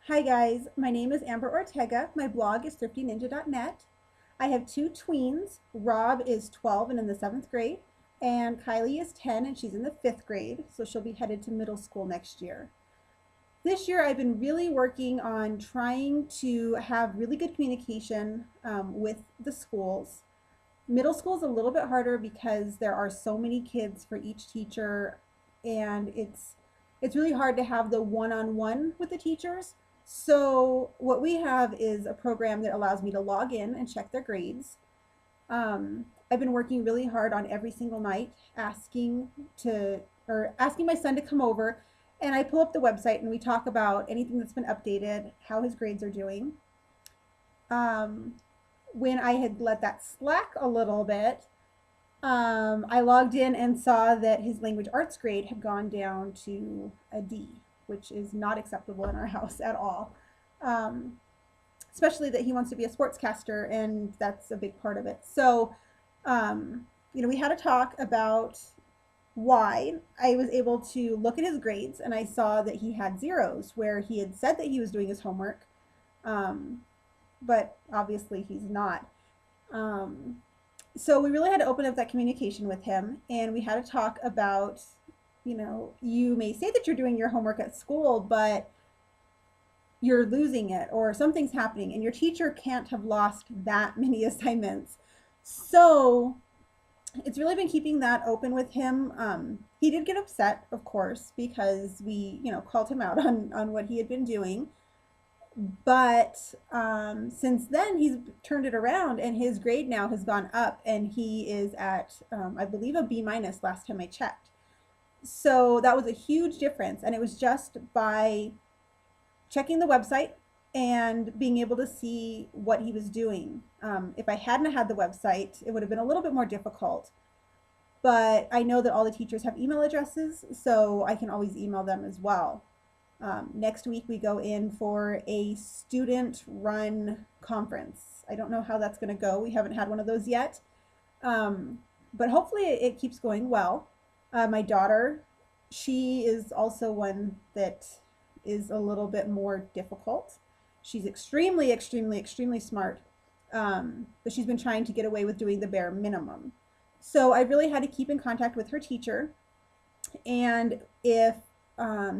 Hi guys, my name is Amber Ortega. My blog is thriftyninja.net. I have two tweens. Rob is 12 and in the 7th grade, and Kylie is 10 and she's in the 5th grade, so she'll be headed to middle school next year. This year I've been really working on trying to have really good communication with the schools. Middle school is a little bit harder because there are so many kids for each teacher, and it's really hard to have the one-on-one with the teachers. So what we have is a program that allows me to log in and check their grades. I've been working really hard on every single night asking my son to come over, and I pull up the website and we talk about anything that's been updated, how his grades are doing. Um, when I had let that slack a little bit, I logged in and saw that his language arts grade had gone down to a D, which is not acceptable in our house at all. Um, Especially that he wants to be a sportscaster, and that's a big part of it. So, we had a talk about why. I was able to look at his grades, and I saw that he had zeros where he had said that he was doing his homework, um, but obviously he's not. Um, so we really had to open up that communication with him, and we had to talk about, you may say that you're doing your homework at school, but you're losing it or something's happening, and your teacher can't have lost that many assignments. So it's really been keeping that open with him. He did get upset, of course, because we, called him out on what he had been doing. But since then, he's turned it around, and his grade now has gone up, and he is at, I believe, a B minus last time I checked. So that was a huge difference, and it was just by checking the website and being able to see what he was doing. If I hadn't had the website, it would have been a little bit more difficult. But I know that all the teachers have email addresses, so I can always email them as well. Next week we go in for a student-run conference. I don't know how that's going to go. We haven't had one of those yet. But hopefully it keeps going well. My daughter, she is also one that is a little bit more difficult. She's extremely, extremely, extremely smart, but she's been trying to get away with doing the bare minimum. So I really had to keep in contact with her teacher, and if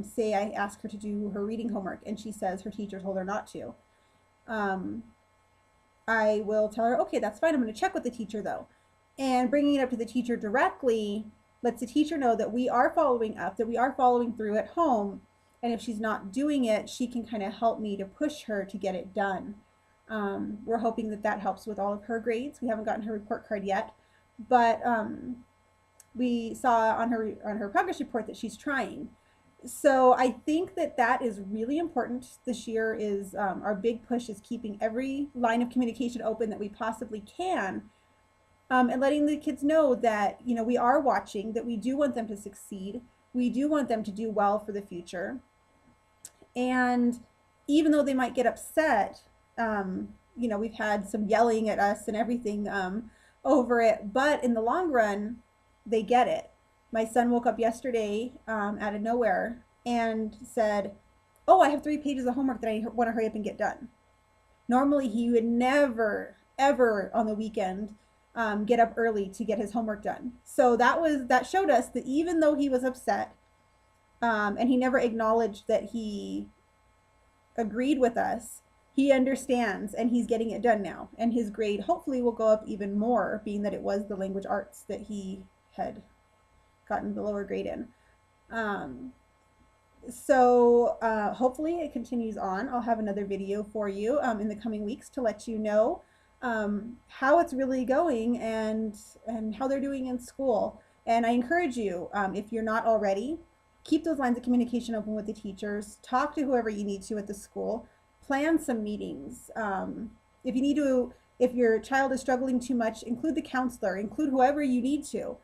say I ask her to do her reading homework and she says her teacher told her not to, um, I will tell her, okay, that's fine, I'm going to check with the teacher though. And bringing it up to the teacher directly lets the teacher know that we are following up, that we are following through at home, and if she's not doing it, she can kind of help me to push her to get it done. We're hoping that that helps with all of her grades. We haven't gotten her report card yet, but we saw on her progress report that she's trying. So I think that that is really important this year. Is our big push is keeping every line of communication open that we possibly can, and letting the kids know that we are watching, that we do want them to succeed, we do want them to do well for the future, and even though they might get upset, we've had some yelling at us and everything over it, but in the long run, they get it. My son woke up yesterday out of nowhere and said, "Oh, I have 3 pages of homework that I want to hurry up and get done." Normally, he would never, ever on the weekend get up early to get his homework done. So that showed us that even though he was upset, and he never acknowledged that he agreed with us, he understands and he's getting it done now. And his grade hopefully will go up even more, being that it was the language arts that he had gotten the lower grade in. Hopefully it continues on. I'll have another video for you in the coming weeks to let you know how it's really going and how they're doing in school. And I encourage you, if you're not already, keep those lines of communication open with the teachers. Talk to whoever you need to at the school. Plan some meetings. If your child is struggling too much, include the counselor, include whoever you need to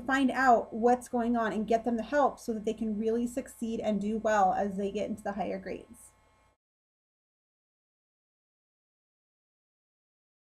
find out what's going on and get them the help so that they can really succeed and do well as they get into the higher grades.